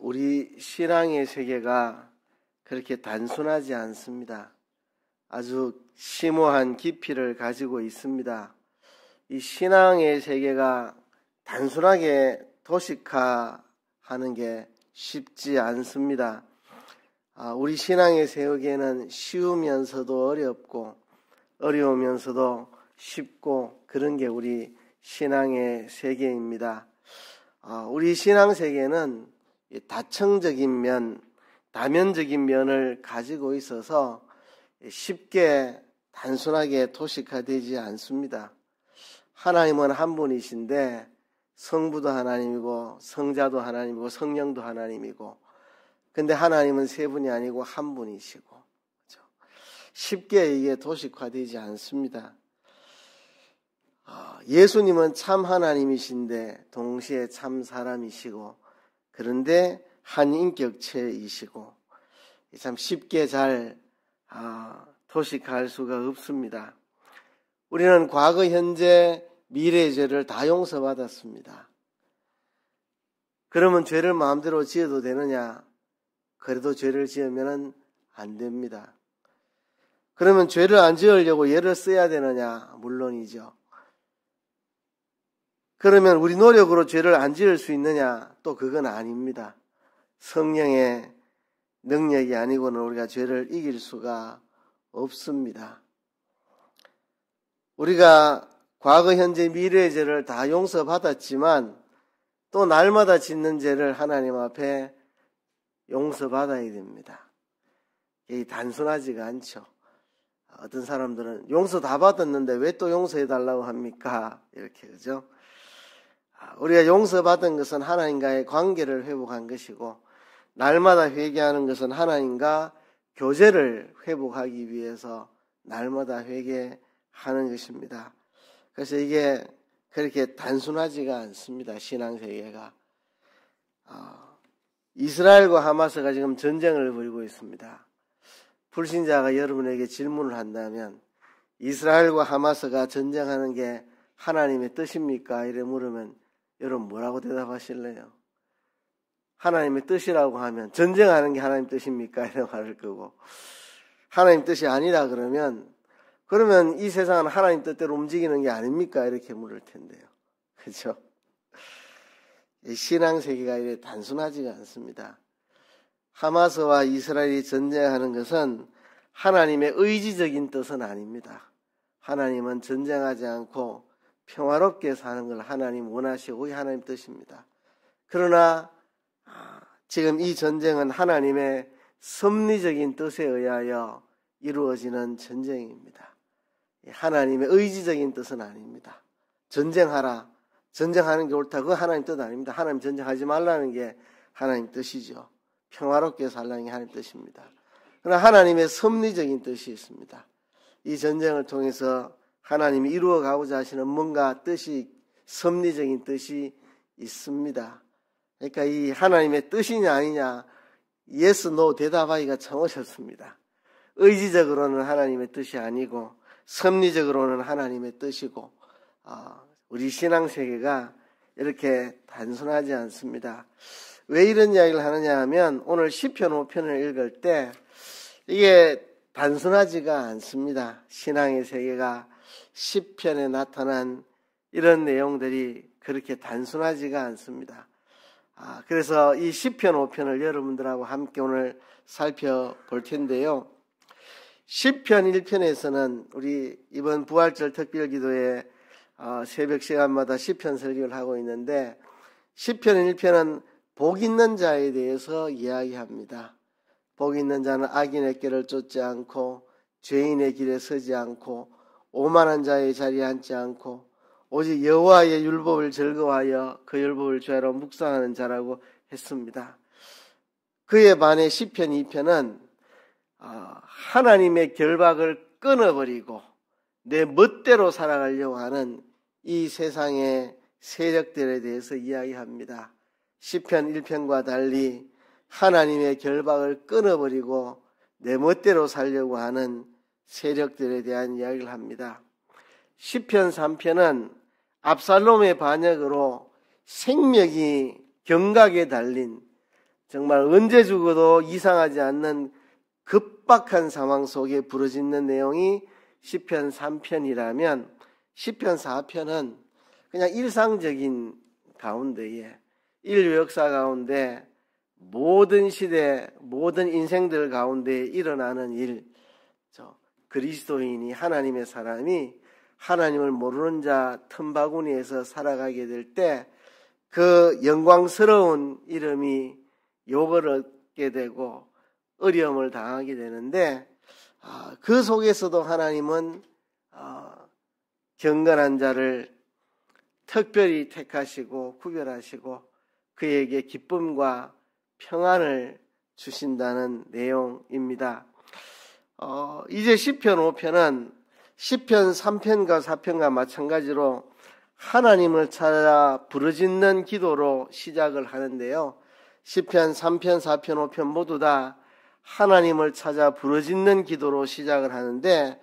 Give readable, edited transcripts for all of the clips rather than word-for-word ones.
우리 신앙의 세계가 그렇게 단순하지 않습니다. 아주 심오한 깊이를 가지고 있습니다. 이 신앙의 세계가 단순하게 도식화하는 게 쉽지 않습니다. 우리 신앙의 세계는 쉬우면서도 어렵고 어려우면서도 쉽고 그런 게 우리 신앙의 세계입니다. 우리 신앙 세계는 다층적인 면, 다면적인 면을 가지고 있어서 쉽게 단순하게 도식화되지 않습니다. 하나님은 한 분이신데 성부도 하나님이고 성자도 하나님이고 성령도 하나님이고, 근데 하나님은 세 분이 아니고 한 분이시고, 그렇죠? 쉽게 이게 도식화되지 않습니다. 예수님은 참 하나님이신데 동시에 참 사람이시고, 그런데 한 인격체이시고, 참 쉽게 잘 도식할 수가 없습니다. 우리는 과거, 현재, 미래의 죄를 다 용서받았습니다. 그러면 죄를 마음대로 지어도 되느냐? 그래도 죄를 지으면 안 됩니다. 그러면 죄를 안 지으려고 예를 써야 되느냐? 물론이죠. 그러면 우리 노력으로 죄를 안 지을 수 있느냐? 또 그건 아닙니다. 성령의 능력이 아니고는 우리가 죄를 이길 수가 없습니다. 우리가 과거, 현재, 미래의 죄를 다 용서받았지만 또 날마다 짓는 죄를 하나님 앞에 용서받아야 됩니다. 이게 단순하지가 않죠. 어떤 사람들은 용서 다 받았는데 왜 또 용서해달라고 합니까? 이렇게, 그죠? 우리가 용서받은 것은 하나님과의 관계를 회복한 것이고, 날마다 회개하는 것은 하나님과 교제를 회복하기 위해서 날마다 회개하는 것입니다. 그래서 이게 그렇게 단순하지가 않습니다. 신앙세계가. 이스라엘과 하마스가 지금 전쟁을 벌이고 있습니다. 불신자가 여러분에게 질문을 한다면 이스라엘과 하마스가 전쟁하는 게 하나님의 뜻입니까? 이래 물으면 여러분 뭐라고 대답하실래요? 하나님의 뜻이라고 하면 전쟁하는 게 하나님 뜻입니까? 이래 말할 거고, 하나님 뜻이 아니라 그러면 이 세상은 하나님 뜻대로 움직이는 게 아닙니까? 이렇게 물을 텐데요. 그렇죠? 신앙세계가 이렇게 단순하지가 않습니다. 하마스와 이스라엘이 전쟁하는 것은 하나님의 의지적인 뜻은 아닙니다. 하나님은 전쟁하지 않고 평화롭게 사는 걸 하나님 원하시고 하나님 뜻입니다. 그러나 지금 이 전쟁은 하나님의 섭리적인 뜻에 의하여 이루어지는 전쟁입니다. 하나님의 의지적인 뜻은 아닙니다. 전쟁하라, 전쟁하는 게 옳다, 그거 하나님 뜻 아닙니다. 하나님 전쟁하지 말라는 게 하나님 뜻이죠. 평화롭게 살라는 게 하나님 뜻입니다. 그러나 하나님의 섭리적인 뜻이 있습니다. 이 전쟁을 통해서 하나님이 이루어가고자 하시는 뭔가 뜻이, 섭리적인 뜻이 있습니다. 그러니까 이 하나님의 뜻이냐 아니냐, yes, no 대답하기가 참 어렵습니다. 의지적으로는 하나님의 뜻이 아니고 섭리적으로는 하나님의 뜻이고, 우리 신앙세계가 이렇게 단순하지 않습니다. 왜 이런 이야기를 하느냐 하면 오늘 시편 5편을 읽을 때 이게 단순하지가 않습니다. 신앙의 세계가 시편에 나타난 이런 내용들이 그렇게 단순하지가 않습니다. 그래서 이 시편 5편을 여러분들하고 함께 오늘 살펴볼 텐데요. 시편 1편에서는 우리 이번 부활절 특별기도에 새벽 시간마다 시편 설교를 하고 있는데, 시편 1편은 복 있는 자에 대해서 이야기합니다. 복 있는 자는 악인의 길을 쫓지 않고 죄인의 길에 서지 않고 오만한 자의 자리에 앉지 않고 오직 여호와의 율법을 즐거워하여 그 율법을 죄로 묵상하는 자라고 했습니다. 그에 반해 시편 2편은 하나님의 결박을 끊어버리고 내 멋대로 살아가려고 하는 이 세상의 세력들에 대해서 이야기합니다. 시편 1편과 달리 하나님의 결박을 끊어버리고 내 멋대로 살려고 하는 세력들에 대한 이야기를 합니다. 시편 3편은 압살롬의 반역으로 생명이 경각에 달린 정말 언제 죽어도 이상하지 않는 급박한 상황 속에 부르짖는 내용이 시편 3편이라면 시편 4편은 그냥 일상적인 가운데에 인류 역사 가운데 모든 시대 모든 인생들 가운데 일어나는 일, 그리스도인이 하나님의 사람이 하나님을 모르는 자 틈바구니에서 살아가게 될 때 그 영광스러운 이름이 욕을 얻게 되고 어려움을 당하게 되는데, 그 속에서도 하나님은 경건한 자를 특별히 택하시고 구별하시고 그에게 기쁨과 평안을 주신다는 내용입니다. 이제 시편 5편은 시편 3편과 4편과 마찬가지로 하나님을 찾아 부르짖는 기도로 시작을 하는데요. 시편 3편, 4편, 5편 모두 다 하나님을 찾아 부르짖는 기도로 시작을 하는데,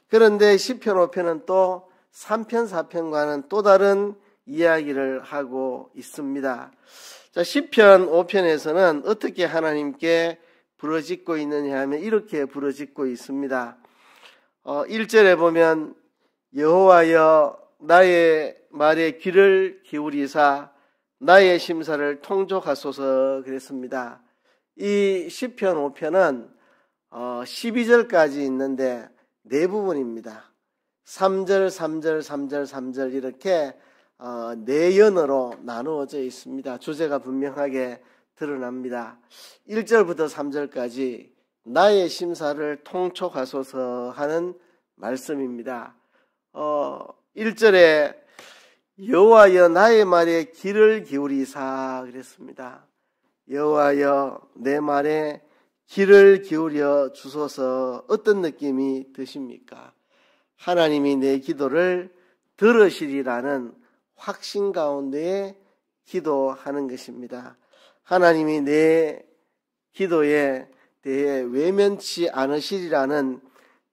그런데 시편 5편은 또 3편, 4편과는 또 다른 이야기를 하고 있습니다. 자, 시편 5편에서는 어떻게 하나님께 부르짖고 있느냐 하면 이렇게 부르짖고 있습니다. 1절에 보면 여호와여 나의 말에 귀를 기울이사 나의 심사를 통촉하소서 그랬습니다. 이 시편 5편은 12절까지 있는데 네 부분입니다. 3절, 3절, 3절, 3절 이렇게 네 연으로 나누어져 있습니다. 주제가 분명하게 드러납니다. 1절부터 3절까지 나의 심사를 통촉하소서 하는 말씀입니다. 1절에 여호와여 나의 말에 귀를 기울이사 그랬습니다. 여호와여 내 말에 귀를 기울여 주소서. 어떤 느낌이 드십니까? 하나님이 내 기도를 들으시리라는 확신 가운데에 기도하는 것입니다. 하나님이 내 기도에 대해 외면치 않으시리라는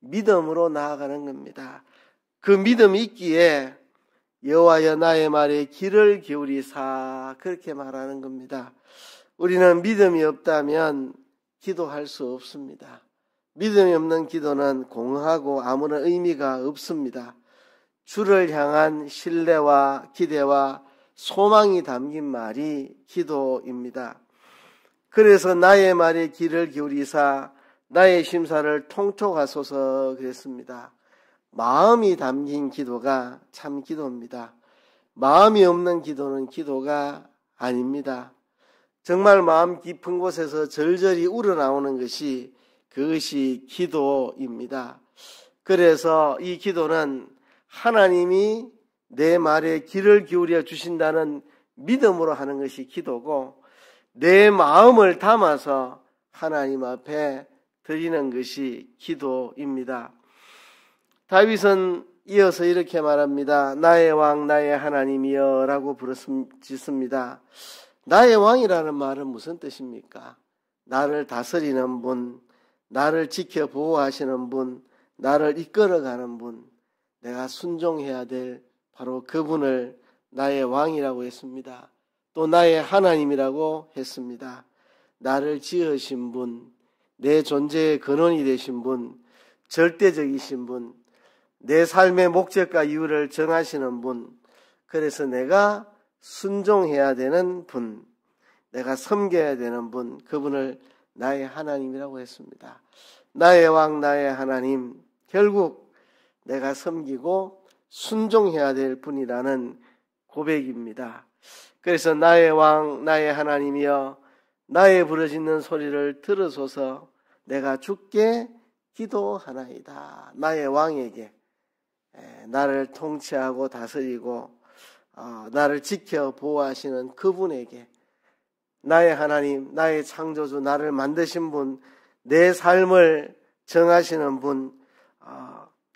믿음으로 나아가는 겁니다. 그 믿음이 있기에 여호와여 나의 말에 귀를 기울이사 그렇게 말하는 겁니다. 우리는 믿음이 없다면 기도할 수 없습니다. 믿음이 없는 기도는 공허하고 아무런 의미가 없습니다. 주를 향한 신뢰와 기대와 소망이 담긴 말이 기도입니다. 그래서 나의 말에 귀를 기울이사 나의 심사를 통촉하소서 그랬습니다. 마음이 담긴 기도가 참 기도입니다. 마음이 없는 기도는 기도가 아닙니다. 정말 마음 깊은 곳에서 절절히 우러나오는 것이 그것이 기도입니다. 그래서 이 기도는 하나님이 내 말에 귀를 기울여 주신다는 믿음으로 하는 것이 기도고, 내 마음을 담아서 하나님 앞에 드리는 것이 기도입니다. 다윗은 이어서 이렇게 말합니다. 나의 왕 나의 하나님이여 라고 부르짖습니다. 나의 왕이라는 말은 무슨 뜻입니까? 나를 다스리는 분, 나를 지켜 보호하시는 분, 나를 이끌어가는 분, 내가 순종해야 될 바로 그분을 나의 왕이라고 했습니다. 또 나의 하나님이라고 했습니다. 나를 지으신 분, 내 존재의 근원이 되신 분, 절대적이신 분, 내 삶의 목적과 이유를 정하시는 분, 그래서 내가 순종해야 되는 분, 내가 섬겨야 되는 분, 그분을 나의 하나님이라고 했습니다. 나의 왕, 나의 하나님, 결국 내가 섬기고 순종해야 될 분이라는 고백입니다. 그래서 나의 왕, 나의 하나님이여 나의 부르짖는 소리를 들으소서. 내가 주께 기도하나이다. 나의 왕에게, 나를 통치하고 다스리고 나를 지켜 보호하시는 그분에게, 나의 하나님, 나의 창조주, 나를 만드신 분, 내 삶을 정하시는 분,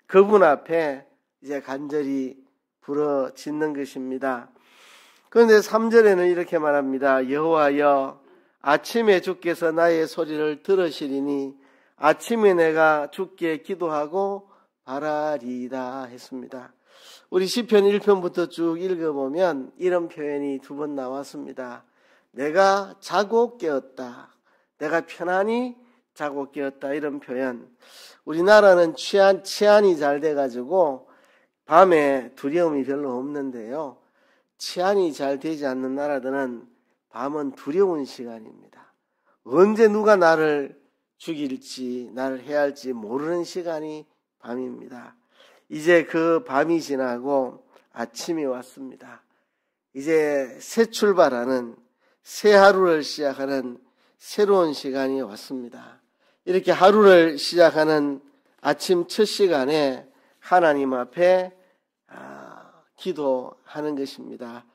그분 앞에 이제 간절히 부르짖는 것입니다. 그런데 3절에는 이렇게 말합니다. 여호와여 아침에 주께서 나의 소리를 들으시리니 아침에 내가 주께 기도하고 바라리이다 했습니다. 우리 시편 1편부터 쭉 읽어보면 이런 표현이 두 번 나왔습니다. 내가 자고 깨었다. 내가 편안히 자고 깨었다. 이런 표현. 우리나라는 치안이 잘 돼가지고 밤에 두려움이 별로 없는데요. 치안이 잘 되지 않는 나라들은 밤은 두려운 시간입니다. 언제 누가 나를 죽일지, 나를 해할지 모르는 시간이 밤입니다. 이제 그 밤이 지나고 아침이 왔습니다. 이제 새 출발하는, 새 하루를 시작하는 새로운 시간이 왔습니다. 이렇게 하루를 시작하는 아침 첫 시간에 하나님 앞에 기도하는 것입니다.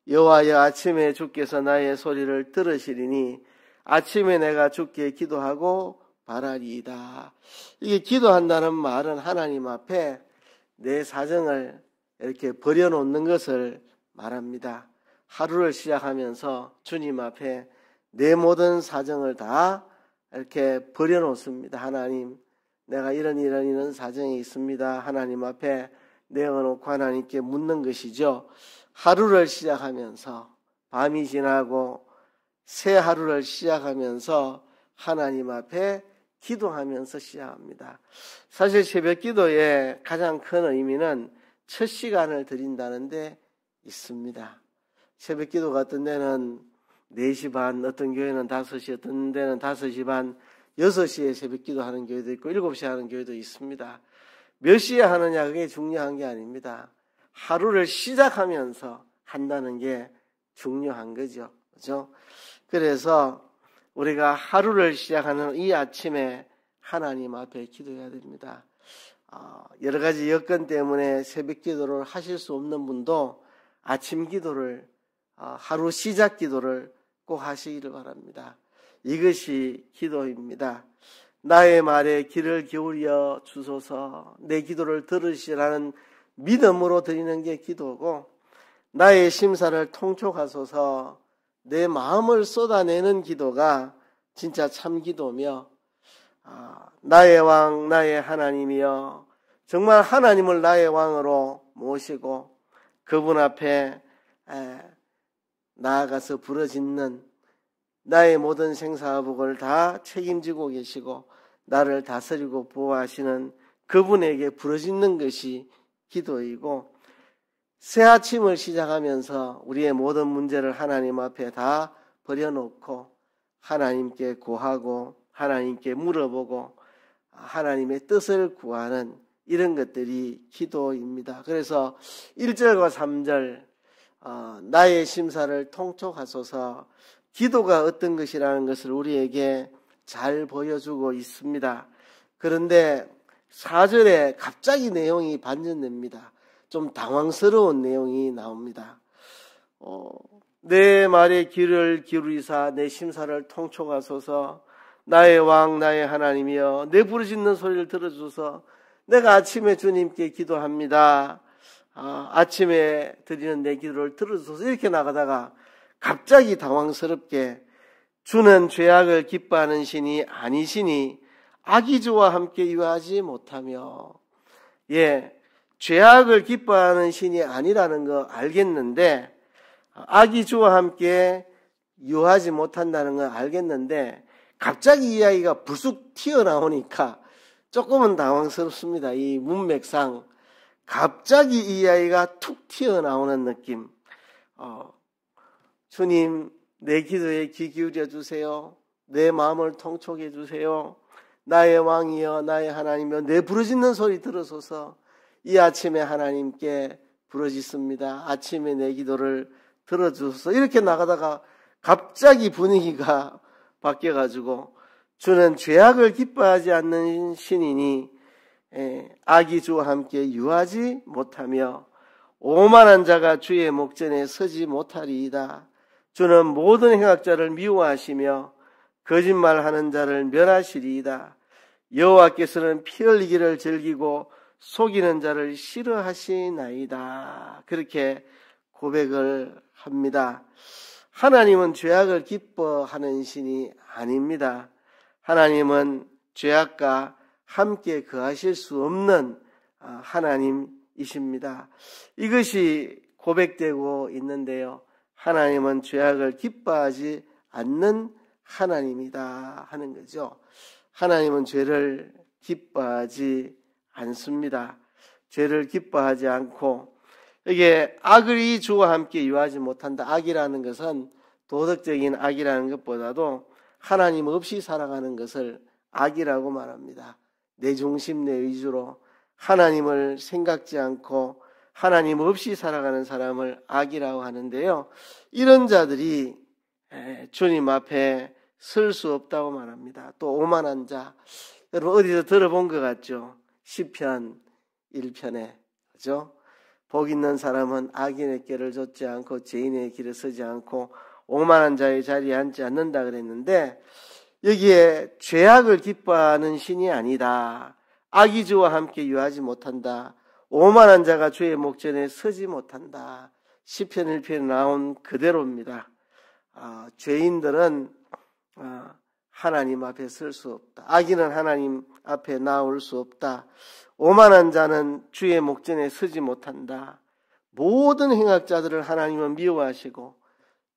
여호와여, 아침에 주께서 나의 소리를 들으시리니 아침에 내가 주께 기도하고 바라리이다. 이게 기도한다는 말은 하나님 앞에 내 사정을 이렇게 버려놓는 것을 말합니다. 하루를 시작하면서 주님 앞에 내 모든 사정을 다 이렇게 버려놓습니다. 하나님, 내가 이런 사정이 있습니다. 하나님 앞에 내어놓고 하나님께 묻는 것이죠. 하루를 시작하면서, 밤이 지나고 새 하루를 시작하면서 하나님 앞에 기도하면서 시작합니다. 사실 새벽 기도의 가장 큰 의미는 첫 시간을 드린다는 데 있습니다. 새벽 기도 같은 데는 4시 반, 어떤 교회는 5시, 어떤 데는 5시 반, 6시에 새벽 기도 하는 교회도 있고 7시에 하는 교회도 있습니다. 몇 시에 하느냐, 그게 중요한 게 아닙니다. 하루를 시작하면서 한다는 게 중요한 거죠. 그죠? 그래서 우리가 하루를 시작하는 이 아침에 하나님 앞에 기도해야 됩니다. 여러 가지 여건 때문에 새벽 기도를 하실 수 없는 분도 아침 기도를, 하루 시작 기도를 꼭 하시기를 바랍니다. 이것이 기도입니다. 나의 말에 귀를 기울여 주소서, 내 기도를 들으시라는 믿음으로 드리는 게 기도고, 나의 심사를 통촉하소서, 내 마음을 쏟아내는 기도가 진짜 참 기도며, 나의 왕, 나의 하나님이여, 정말 하나님을 나의 왕으로 모시고 그분 앞에 나아가서 부르짖는, 나의 모든 생사복을 다 책임지고 계시고 나를 다스리고 보호하시는 그분에게 부르짖는 것이 기도이고, 새 아침을 시작하면서 우리의 모든 문제를 하나님 앞에 다 버려놓고 하나님께 고하고 하나님께 물어보고 하나님의 뜻을 구하는 이런 것들이 기도입니다. 그래서 1절과 3절, 나의 심사를 통촉하소서, 기도가 어떤 것이라는 것을 우리에게 잘 보여주고 있습니다. 그런데 4절에 갑자기 내용이 반전됩니다. 좀 당황스러운 내용이 나옵니다. 내 말에 귀를 기울이사 내 심사를 통촉하소서, 나의 왕 나의 하나님이여, 내 부르짖는 소리를 들어주소서. 내가 아침에 주님께 기도합니다. 아침에 드리는 내 기도를 들어주소서. 이렇게 나가다가 갑자기 당황스럽게 주는 죄악을 기뻐하는 신이 아니시니 악의주와 함께 유하지 못하며, 죄악을 기뻐하는 신이 아니라는 거 알겠는데, 악의주와 함께 유하지 못한다는 거 알겠는데, 갑자기 이야기가 불쑥 튀어나오니까 조금은 당황스럽습니다. 이 문맥상 갑자기 이 이야기가 툭 튀어나오는 느낌. 주님, 내 기도에 귀 기울여 주세요. 내 마음을 통촉해 주세요. 나의 왕이여, 나의 하나님이여, 내 부르짖는 소리 들으소서. 이 아침에 하나님께 부르짖습니다. 아침에 내 기도를 들어주소서. 이렇게 나가다가 갑자기 분위기가 바뀌어가지고, 주는 죄악을 기뻐하지 않는 신이니 악의주와 함께 유하지 못하며 오만한 자가 주의 목전에 서지 못하리이다. 주는 모든 행악자를 미워하시며 거짓말하는 자를 멸하시리이다. 여호와께서는 피 흘리기를 즐기고 속이는 자를 싫어하시나이다. 그렇게 고백을 합니다. 하나님은 죄악을 기뻐하는 신이 아닙니다. 하나님은 죄악과 함께 거하실 수 없는 하나님이십니다. 이것이 고백되고 있는데요. 하나님은 죄악을 기뻐하지 않는 하나님이다 하는 거죠. 하나님은 죄를 기뻐하지 않습니다. 죄를 기뻐하지 않고, 이게 악의 주와 함께 유하지 못한다. 악이라는 것은 도덕적인 악이라는 것보다도 하나님 없이 살아가는 것을 악이라고 말합니다. 내 중심, 내 위주로 하나님을 생각지 않고 하나님 없이 살아가는 사람을 악이라고 하는데요. 이런 자들이 주님 앞에 설 수 없다고 말합니다. 또 오만한 자, 여러분 어디서 들어본 것 같죠? 시편 1편에, 그죠? 복 있는 사람은 악인의 길을 좇지 않고 죄인의 길에 서지 않고 오만한 자의 자리에 앉지 않는다 그랬는데, 여기에 죄악을 기뻐하는 신이 아니다. 악이 주와 함께 유하지 못한다. 오만한 자가 주의 목전에 서지 못한다. 시편 1편에 나온 그대로입니다. 죄인들은 하나님 앞에 설 수 없다. 악인은 하나님 앞에 나올 수 없다. 오만한 자는 주의 목전에 서지 못한다. 모든 행악자들을 하나님은 미워하시고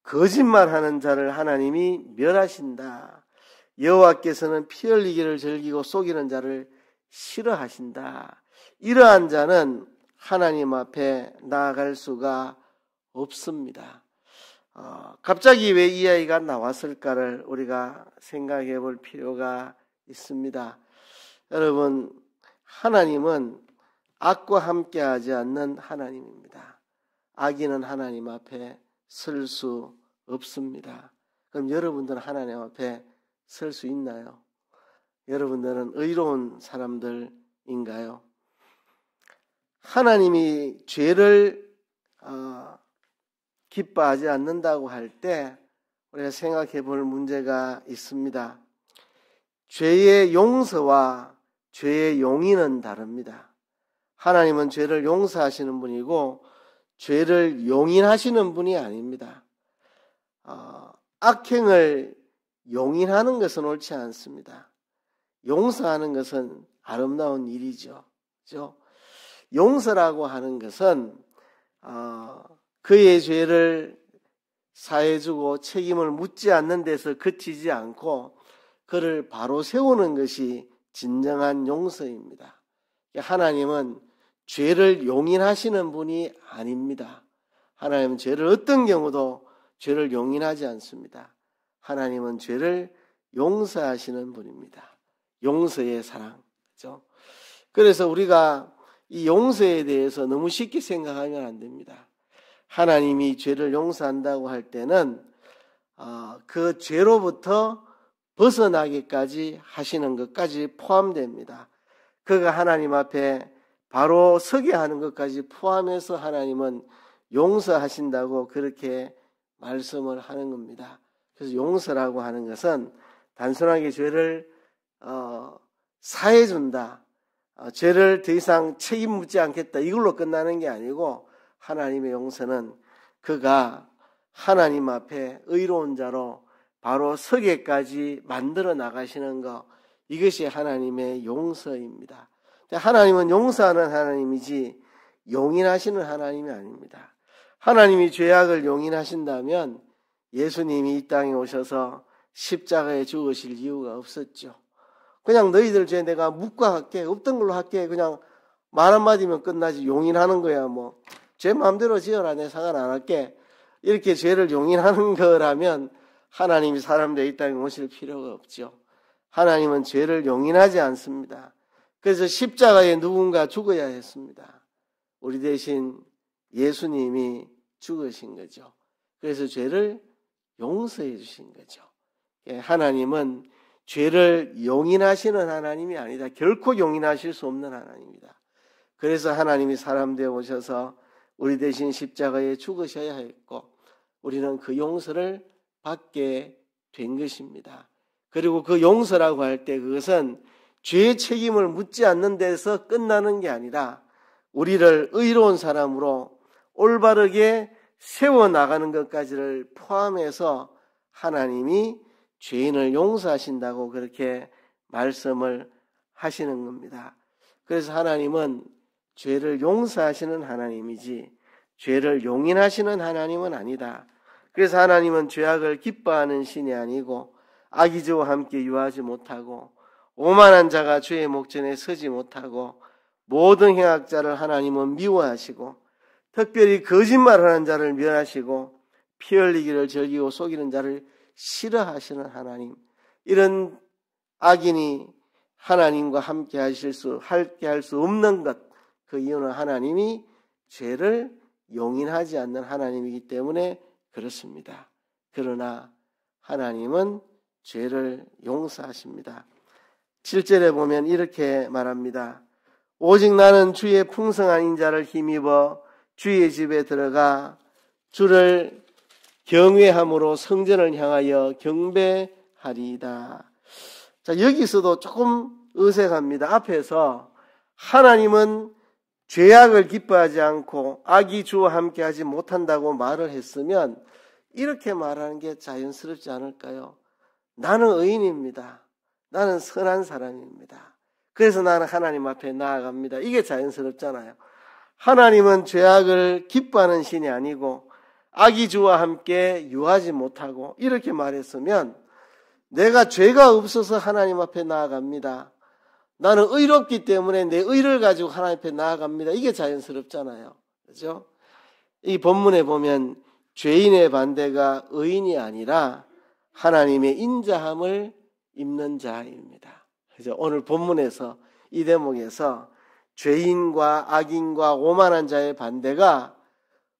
거짓말하는 자를 하나님이 멸하신다. 여호와께서는 피 흘리기를 즐기고 속이는 자를 싫어하신다. 이러한 자는 하나님 앞에 나아갈 수가 없습니다. 갑자기 왜 이 아이가 나왔을까를 우리가 생각해 볼 필요가 있습니다. 여러분, 하나님은 악과 함께하지 않는 하나님입니다. 악인은 하나님 앞에 설 수 없습니다. 그럼 여러분들은 하나님 앞에 설 수 있나요? 여러분들은 의로운 사람들인가요? 하나님이 죄를 기뻐하지 않는다고 할 때 우리가 생각해 볼 문제가 있습니다. 죄의 용서와 죄의 용인은 다릅니다. 하나님은 죄를 용서하시는 분이고 죄를 용인하시는 분이 아닙니다. 악행을 용인하는 것은 옳지 않습니다. 용서하는 것은 아름다운 일이죠. 그렇죠? 용서라고 하는 것은 그의 죄를 사해주고 책임을 묻지 않는 데서 그치지 않고 그를 바로 세우는 것이 진정한 용서입니다. 하나님은 죄를 용인하시는 분이 아닙니다. 하나님은 죄를 어떤 경우도 죄를 용인하지 않습니다. 하나님은 죄를 용서하시는 분입니다. 용서의 사랑. 그렇죠? 그래서 우리가 이 용서에 대해서 너무 쉽게 생각하면 안 됩니다. 하나님이 죄를 용서한다고 할 때는 그 죄로부터 벗어나기까지 하시는 것까지 포함됩니다. 그가 하나님 앞에 바로 서게 하는 것까지 포함해서 하나님은 용서하신다고 그렇게 말씀을 하는 겁니다. 그래서 용서라고 하는 것은 단순하게 죄를 사해준다, 죄를 더 이상 책임 묻지 않겠다, 이걸로 끝나는 게 아니고, 하나님의 용서는 그가 하나님 앞에 의로운 자로 바로 서게까지 만들어 나가시는 것, 이것이 하나님의 용서입니다. 하나님은 용서하는 하나님이지 용인하시는 하나님이 아닙니다. 하나님이 죄악을 용인하신다면 예수님이 이 땅에 오셔서 십자가에 죽으실 이유가 없었죠. 그냥 너희들 죄 내가 묵과할게, 없던 걸로 할게, 그냥 말 한마디면 끝나지, 용인하는 거야. 뭐 죄 마음대로 지어라, 내 상관 안 할게, 이렇게 죄를 용인하는 거라면 하나님이 사람들이 이 땅에 오실 필요가 없죠. 하나님은 죄를 용인하지 않습니다. 그래서 십자가에 누군가 죽어야 했습니다. 우리 대신 예수님이 죽으신 거죠. 그래서 죄를 용서해 주신 거죠. 하나님은 죄를 용인하시는 하나님이 아니다. 결코 용인하실 수 없는 하나님입니다. 그래서 하나님이 사람 되어 오셔서 우리 대신 십자가에 죽으셔야 했고, 우리는 그 용서를 받게 된 것입니다. 그리고 그 용서라고 할 때 그것은 죄의 책임을 묻지 않는 데서 끝나는 게 아니라 우리를 의로운 사람으로 올바르게 세워나가는 것까지를 포함해서 하나님이 죄인을 용서하신다고 그렇게 말씀을 하시는 겁니다. 그래서 하나님은 죄를 용서하시는 하나님이지 죄를 용인하시는 하나님은 아니다. 그래서 하나님은 죄악을 기뻐하는 신이 아니고 악의저와 함께 유하지 못하고 오만한 자가 주의 목전에 서지 못하고 모든 행악자를 하나님은 미워하시고 특별히 거짓말하는 자를 멸하시고 피 흘리기를 즐기고 속이는 자를 싫어하시는 하나님. 이런 악인이 하나님과 함께 할 수 없는 것, 그 이유는 하나님이 죄를 용인하지 않는 하나님이기 때문에 그렇습니다. 그러나 하나님은 죄를 용서하십니다. 7절에 보면 이렇게 말합니다. 오직 나는 주의 풍성한 인자를 힘입어 주의 집에 들어가 주를 경외함으로 성전을 향하여 경배하리이다. 자, 여기서도 조금 어색합니다. 앞에서 하나님은 죄악을 기뻐하지 않고 악이 주와 함께하지 못한다고 말을 했으면 이렇게 말하는 게 자연스럽지 않을까요? 나는 의인입니다. 나는 선한 사람입니다. 그래서 나는 하나님 앞에 나아갑니다. 이게 자연스럽잖아요. 하나님은 죄악을 기뻐하는 신이 아니고 악이 주와 함께 유하지 못하고 이렇게 말했으면 내가 죄가 없어서 하나님 앞에 나아갑니다. 나는 의롭기 때문에 내 의를 가지고 하나님 앞에 나아갑니다. 이게 자연스럽잖아요. 그렇죠? 이 본문에 보면 죄인의 반대가 의인이 아니라 하나님의 인자함을 입는 자입니다. 그래서 오늘 본문에서 이 대목에서 죄인과 악인과 오만한 자의 반대가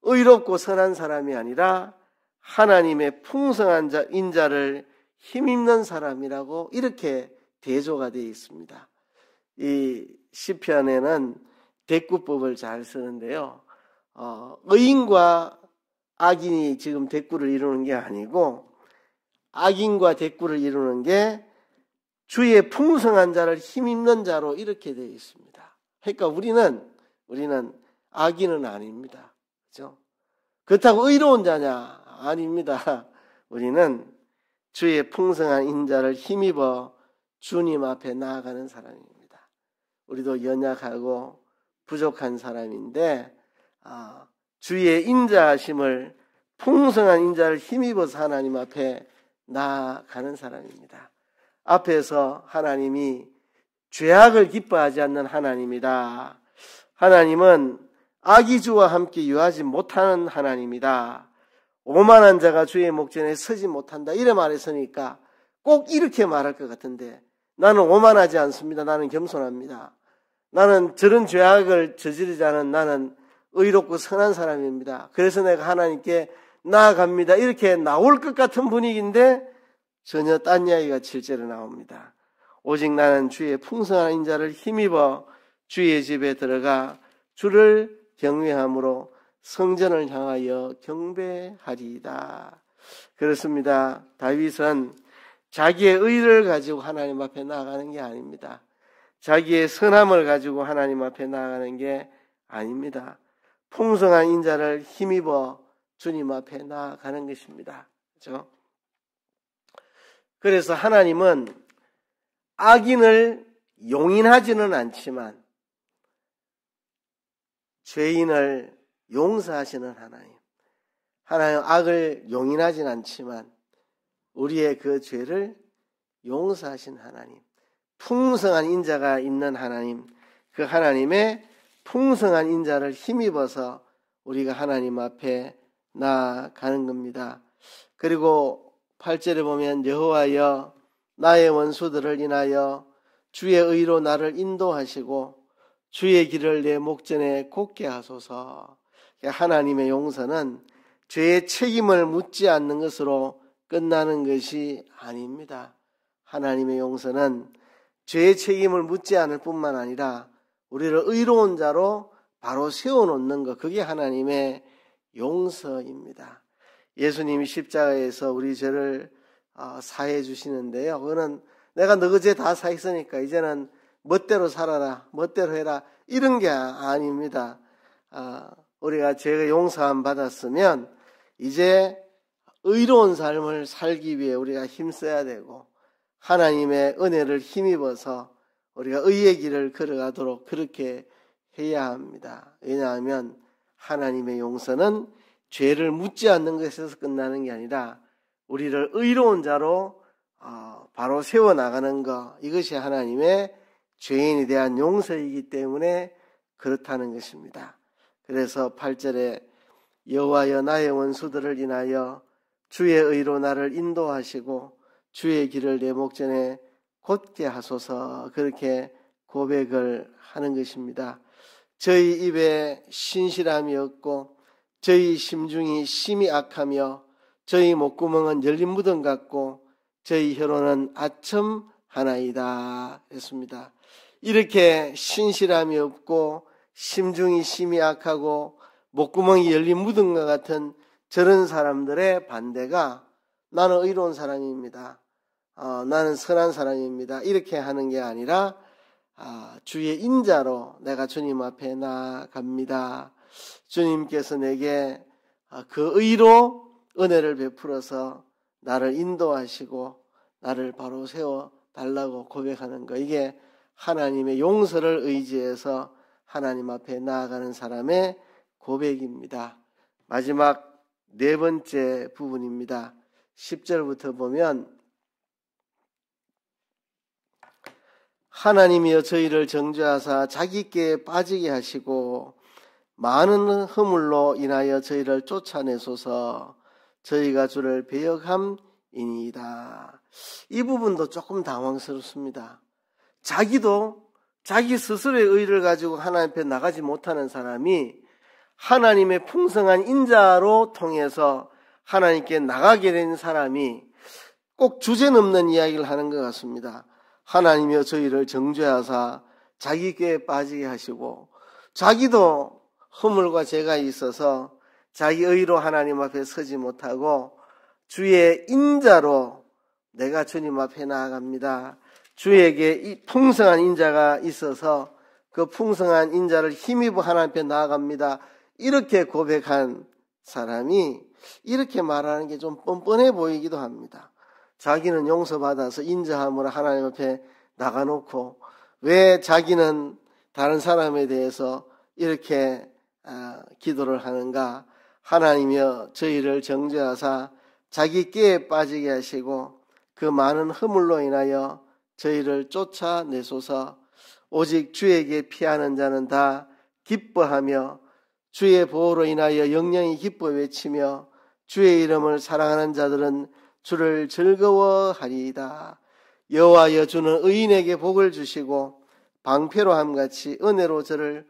의롭고 선한 사람이 아니라 하나님의 풍성한 인자를 힘입는 사람이라고 이렇게 대조가 되어 있습니다. 이 시편에는 대꾸법을 잘 쓰는데요. 의인과 악인이 지금 대꾸를 이루는 게 아니고 악인과 대꾸를 이루는 게 주의 풍성한 자를 힘입는 자로 이렇게 되어 있습니다. 그러니까 우리는 악인은 아닙니다. 그렇죠? 그렇다고 의로운 자냐? 아닙니다. 우리는 주의 풍성한 인자를 힘입어 주님 앞에 나아가는 사람입니다. 우리도 연약하고 부족한 사람인데 주의 인자하심을 풍성한 인자를 힘입어서 하나님 앞에 나아가는 사람입니다. 앞에서 하나님이 죄악을 기뻐하지 않는 하나님이다. 하나님은 악이 주와 함께 유하지 못하는 하나님이다. 오만한 자가 주의 목전에 서지 못한다. 이래 말했으니까 꼭 이렇게 말할 것 같은데 나는 오만하지 않습니다. 나는 겸손합니다. 나는 저런 죄악을 저지르지 않은 나는 의롭고 선한 사람입니다. 그래서 내가 하나님께 나아갑니다. 이렇게 나올 것 같은 분위기인데 전혀 딴 이야기가 7절에 나옵니다. 오직 나는 주의 풍성한 인자를 힘입어 주의 집에 들어가 주를 경외함으로 성전을 향하여 경배하리이다. 그렇습니다. 다윗은 자기의 의를 가지고 하나님 앞에 나아가는 게 아닙니다. 자기의 선함을 가지고 하나님 앞에 나아가는 게 아닙니다. 풍성한 인자를 힘입어 주님 앞에 나아가는 것입니다. 그렇죠? 그래서 하나님은 악인을 용인하지는 않지만 죄인을 용서하시는 하나님. 하나님 악을 용인하지는 않지만 우리의 그 죄를 용서하신 하나님. 풍성한 인자가 있는 하나님. 그 하나님의 풍성한 인자를 힘입어서 우리가 하나님 앞에 나아가는 겁니다. 그리고 8절에 보면 여호와여 나의 원수들을 인하여 주의 의로 나를 인도하시고 주의 길을 내 목전에 곱게 하소서. 하나님의 용서는 죄의 책임을 묻지 않는 것으로 끝나는 것이 아닙니다. 하나님의 용서는 죄의 책임을 묻지 않을 뿐만 아니라 우리를 의로운 자로 바로 세워놓는 것, 그게 하나님의 용서입니다. 예수님이 십자가에서 우리 죄를 사해 주시는데요. 그거는 내가 너 죄 다 사했으니까 이제는 멋대로 살아라, 멋대로 해라, 이런 게 아닙니다. 우리가 죄가 용서함 받았으면 이제 의로운 삶을 살기 위해 우리가 힘써야 되고 하나님의 은혜를 힘입어서 우리가 의의 길을 걸어가도록 그렇게 해야 합니다. 왜냐하면 하나님의 용서는 죄를 묻지 않는 것에서 끝나는 게 아니라 우리를 의로운 자로 바로 세워나가는 것, 이것이 하나님의 죄인에 대한 용서이기 때문에 그렇다는 것입니다. 그래서 8절에 여호와여 나의 원수들을 인하여 주의 의로 나를 인도하시고 주의 길을 내 목전에 곧게 하소서, 그렇게 고백을 하는 것입니다. 저희 입에 신실함이 없고 저희 심중이 심히 악하며 저희 목구멍은 열린 무덤 같고 저희 혀로는 아첨하나이다 했습니다. 이렇게 신실함이 없고 심중이 심히 악하고 목구멍이 열린 무덤과 같은 저런 사람들의 반대가 나는 의로운 사람입니다. 나는 선한 사람입니다. 이렇게 하는 게 아니라 주의 인자로 내가 주님 앞에 나아갑니다. 주님께서 내게 그 의로 은혜를 베풀어서 나를 인도하시고 나를 바로 세워달라고 고백하는 것, 이게 하나님의 용서를 의지해서 하나님 앞에 나아가는 사람의 고백입니다. 마지막 네 번째 부분입니다. 10절부터 보면 하나님이여 저희를 정죄하사 자기께 빠지게 하시고 많은 허물로 인하여 저희를 쫓아내소서, 저희가 주를 배역함이니이다. 이 부분도 조금 당황스럽습니다. 자기 스스로의 의를 가지고 하나님 앞에 나가지 못하는 사람이 하나님의 풍성한 인자로 통해서 하나님께 나가게 된 사람이 꼭 주제넘는 이야기를 하는 것 같습니다. 하나님이여 저희를 정죄하사 자기께 빠지게 하시고, 자기도 허물과 죄가 있어서 자기 의로 하나님 앞에 서지 못하고 주의 인자로 내가 주님 앞에 나아갑니다. 주에게 이 풍성한 인자가 있어서 그 풍성한 인자를 힘입어 하나님 앞에 나아갑니다. 이렇게 고백한 사람이 이렇게 말하는 게 좀 뻔뻔해 보이기도 합니다. 자기는 용서받아서 인자함으로 하나님 앞에 나가놓고 왜 자기는 다른 사람에 대해서 이렇게 기도를 하는가? 하나님이여 저희를 정죄하사 자기 깨에 빠지게 하시고 그 많은 허물로 인하여 저희를 쫓아내소서. 오직 주에게 피하는 자는 다 기뻐하며 주의 보호로 인하여 영영이 기뻐 외치며 주의 이름을 사랑하는 자들은 주를 즐거워하리이다. 여호와여 주는 의인에게 복을 주시고 방패로 함같이 은혜로 저를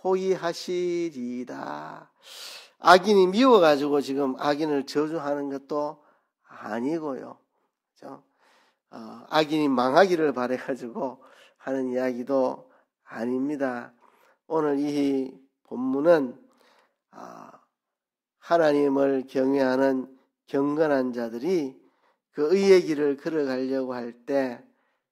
호위하시리이다. 악인이 미워가지고 지금 악인을 저주하는 것도 아니고요. 그렇죠? 악인이 망하기를 바래가지고 하는 이야기도 아닙니다. 오늘 이 본문은 하나님을 경외하는 경건한 자들이 그 의의 길을 걸어가려고 할 때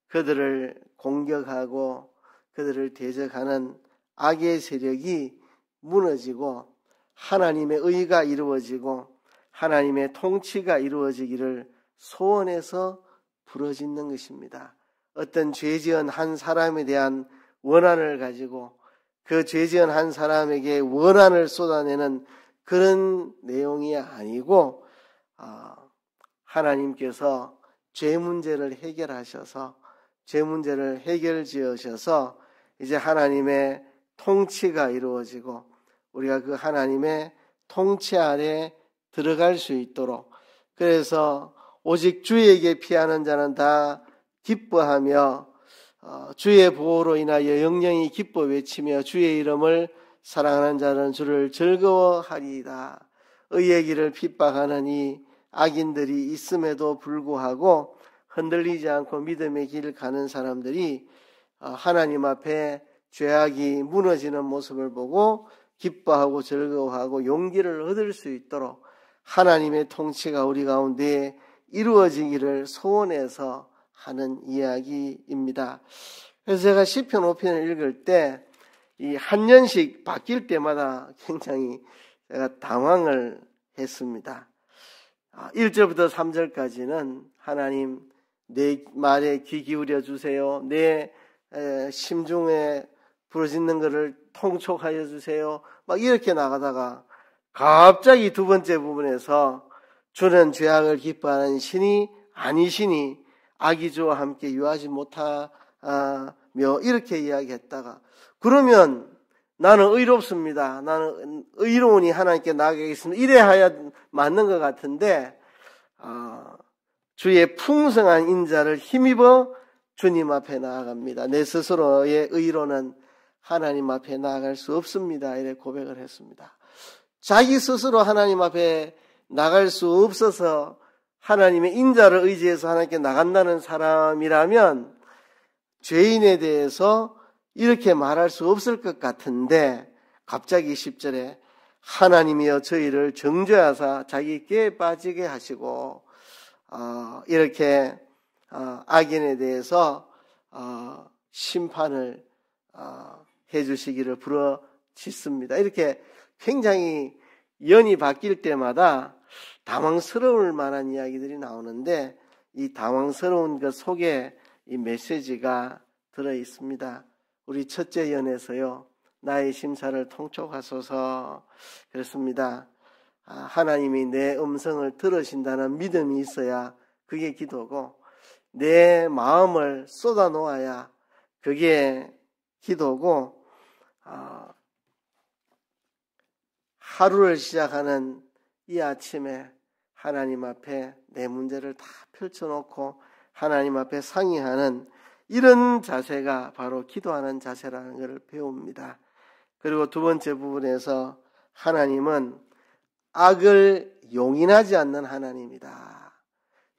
그들을 공격하고 그들을 대적하는 악의 세력이 무너지고 하나님의 의가 이루어지고 하나님의 통치가 이루어지기를 소원해서 부르짖는 것입니다. 어떤 죄지은 한 사람에 대한 원한을 가지고 그 죄지은 한 사람에게 원한을 쏟아내는 그런 내용이 아니고 하나님께서 죄 문제를 해결하셔서 죄 문제를 해결지으셔서 이제 하나님의 통치가 이루어지고 우리가 그 하나님의 통치 아래 들어갈 수 있도록, 그래서 오직 주에게 피하는 자는 다 기뻐하며 주의 보호로 인하여 영영이 기뻐 외치며 주의 이름을 사랑하는 자는 주를 즐거워하리이다. 의의 길을 핍박하는 이 악인들이 있음에도 불구하고 흔들리지 않고 믿음의 길을 가는 사람들이 하나님 앞에 죄악이 무너지는 모습을 보고 기뻐하고 즐거워하고 용기를 얻을 수 있도록 하나님의 통치가 우리 가운데 이루어지기를 소원해서 하는 이야기입니다. 그래서 제가 시편 5편을 읽을 때 이 한 년씩 바뀔 때마다 굉장히 제가 당황을 했습니다. 1절부터 3절까지는 하나님 내 말에 귀 기울여 주세요. 내 심중에 부르짖는 것을 통촉하여 주세요. 막 이렇게 나가다가 갑자기 두 번째 부분에서 주는 죄악을 기뻐하는 신이 아니시니 악이주와 함께 유하지 못하며 이렇게 이야기했다가, 그러면 나는 의롭습니다, 나는 의로우니 하나님께 나아가겠습니다, 이래야 맞는 것 같은데 주의 풍성한 인자를 힘입어 주님 앞에 나아갑니다. 내 스스로의 의로는 하나님 앞에 나아갈 수 없습니다, 이렇게 고백을 했습니다. 자기 스스로 하나님 앞에 나갈 수 없어서 하나님의 인자를 의지해서 하나님께 나간다는 사람이라면 죄인에 대해서 이렇게 말할 수 없을 것 같은데, 갑자기 10절에 하나님이여 저희를 정죄하사 자기 꾀에 빠지게 하시고 이렇게 악인에 대해서 심판을 해주시기를 부르짖습니다. 이렇게 굉장히 연이 바뀔 때마다 당황스러울 만한 이야기들이 나오는데, 이 당황스러운 것 속에 이 메시지가 들어 있습니다. 우리 첫째 연에서요, 나의 심사를 통촉하소서 그랬습니다. 하나님이 내 음성을 들으신다는 믿음이 있어야 그게 기도고, 내 마음을 쏟아 놓아야 그게 기도고, 하루를 시작하는 이 아침에 하나님 앞에 내 문제를 다 펼쳐놓고 하나님 앞에 상의하는 이런 자세가 바로 기도하는 자세라는 것을 배웁니다. 그리고 두 번째 부분에서 하나님은 악을 용인하지 않는 하나님이다.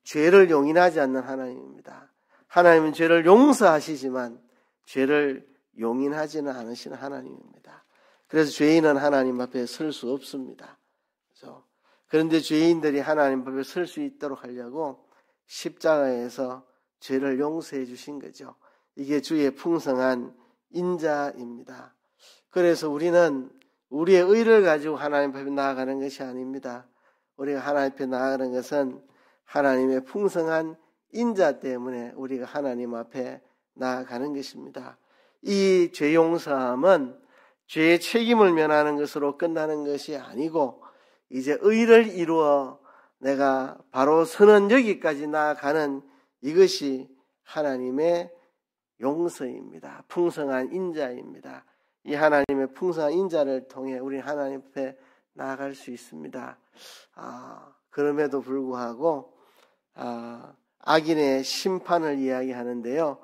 죄를 용인하지 않는 하나님입니다. 하나님은 죄를 용서하시지만 죄를 용인하지는 않으시는 하나님입니다. 그래서 죄인은 하나님 앞에 설 수 없습니다. 그렇죠? 그런데 죄인들이 하나님 앞에 설 수 있도록 하려고 십자가에서 죄를 용서해 주신 거죠. 이게 주의 풍성한 인자입니다. 그래서 우리는 우리의 의를 가지고 하나님 앞에 나아가는 것이 아닙니다. 우리가 하나님 앞에 나아가는 것은 하나님의 풍성한 인자 때문에 우리가 하나님 앞에 나아가는 것입니다. 이 죄 용서함은 죄의 책임을 면하는 것으로 끝나는 것이 아니고, 이제 의를 이루어 내가 바로 서는 여기까지 나아가는 이것이 하나님의 용서입니다. 풍성한 인자입니다. 이 하나님의 풍성한 인자를 통해 우리 하나님 앞에 나아갈 수 있습니다. 그럼에도 불구하고 악인의 심판을 이야기하는데요,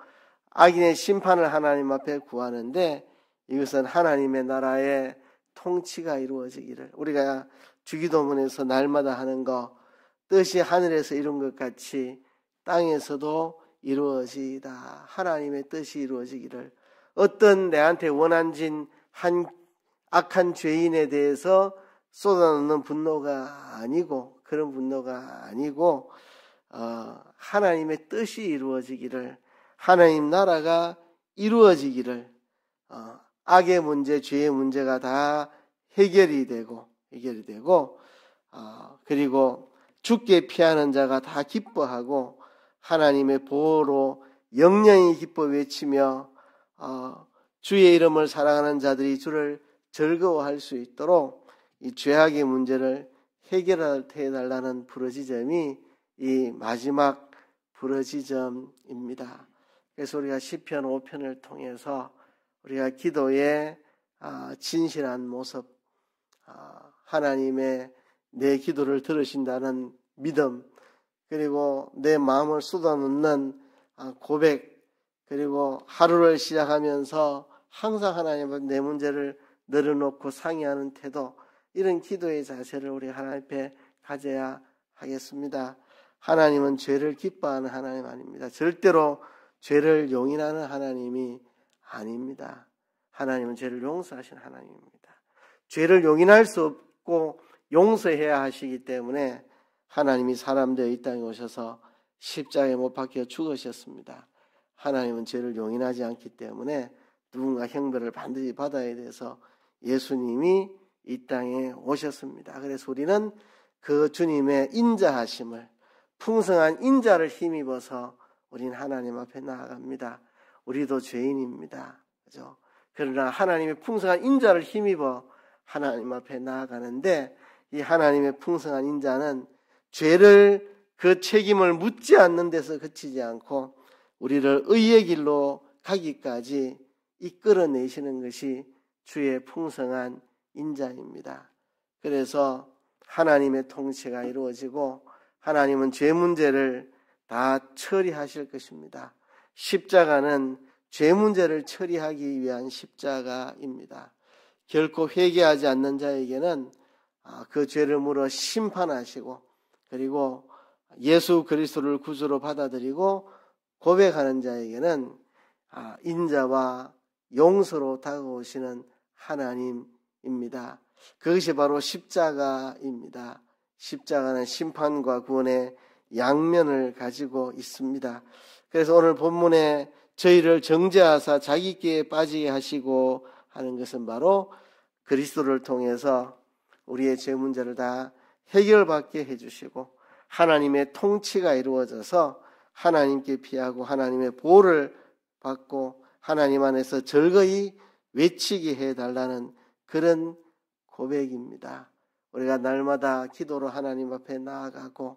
악인의 심판을 하나님 앞에 구하는데, 이것은 하나님의 나라의 통치가 이루어지기를, 우리가 주기도문에서 날마다 하는 것, 뜻이 하늘에서 이룬 것 같이 땅에서도 이루어지이다. 하나님의 뜻이 이루어지기를, 어떤 내한테 원한진 한 악한 죄인에 대해서 쏟아놓는 분노가 아니고, 그런 분노가 아니고 하나님의 뜻이 이루어지기를, 하나님 나라가 이루어지기를, 악의 문제, 죄의 문제가 다 해결이 되고 그리고 죽게 피하는 자가 다 기뻐하고 하나님의 보호로 영영이 기뻐 외치며 주의 이름을 사랑하는 자들이 주를 즐거워할 수 있도록 이 죄악의 문제를 해결해달라는 부르짖음이 이 마지막 부르짖음입니다. 그래서 우리가 시편 5편을 통해서 우리가 기도의 진실한 모습, 하나님의 내 기도를 들으신다는 믿음, 그리고 내 마음을 쏟아놓는 고백, 그리고 하루를 시작하면서 항상 하나님 앞에 내 문제를 내려놓고 상의하는 태도, 이런 기도의 자세를 우리 하나님 앞에 가져야 하겠습니다. 하나님은 죄를 기뻐하는 하나님 아닙니다. 절대로 죄를 용인하는 하나님이 아닙니다. 하나님은 죄를 용서하시는 하나님입니다. 죄를 용인할 수 없고 용서해야 하시기 때문에 하나님이 사람 되어 이 땅에 오셔서 십자가에 못 박혀 죽으셨습니다. 하나님은 죄를 용인하지 않기 때문에 누군가 형벌을 반드시 받아야 돼서 예수님이 이 땅에 오셨습니다. 그래서 우리는 그 주님의 인자하심을, 풍성한 인자를 힘입어서 우리는 하나님 앞에 나아갑니다. 우리도 죄인입니다. 그죠? 그러나 하나님의 풍성한 인자를 힘입어 하나님 앞에 나아가는데, 이 하나님의 풍성한 인자는 죄를 그 책임을 묻지 않는 데서 그치지 않고 우리를 의의 길로 가기까지 이끌어내시는 것이 주의 풍성한 인자입니다. 그래서 하나님의 통치가 이루어지고 하나님은 죄 문제를 다 처리하실 것입니다. 십자가는 죄 문제를 처리하기 위한 십자가입니다. 결코 회개하지 않는 자에게는 그 죄를 물어 심판하시고 그리고 예수 그리스도를 구주로 받아들이고 고백하는 자에게는 인자와 용서로 다가오시는 하나님입니다. 그것이 바로 십자가입니다. 십자가는 심판과 구원의 양면을 가지고 있습니다. 그래서 오늘 본문에 저희를 정죄하사 자기께 빠지게 하시고 하는 것은 바로 그리스도를 통해서 우리의 죄 문제를 다 해결받게 해주시고 하나님의 통치가 이루어져서 하나님께 피하고 하나님의 보호를 받고 하나님 안에서 즐거이 외치게 해달라는 그런 고백입니다. 우리가 날마다 기도로 하나님 앞에 나아가고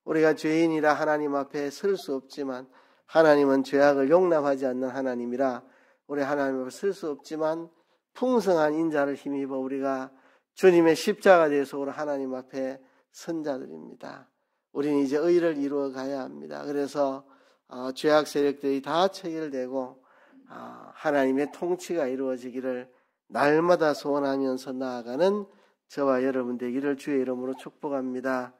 우리가 죄인이라 하나님 앞에 설 수 없지만 하나님은 죄악을 용납하지 않는 하나님이라 우리 하나님 앞에 설 수 없지만 풍성한 인자를 힘입어 우리가 주님의 십자가 대속으로 하나님 앞에 선 자들입니다. 우리는 이제 의를 이루어 가야 합니다. 그래서 죄악 세력들이 다 체결되고 하나님의 통치가 이루어지기를 날마다 소원하면서 나아가는 저와 여러분 되기를 주의 이름으로 축복합니다.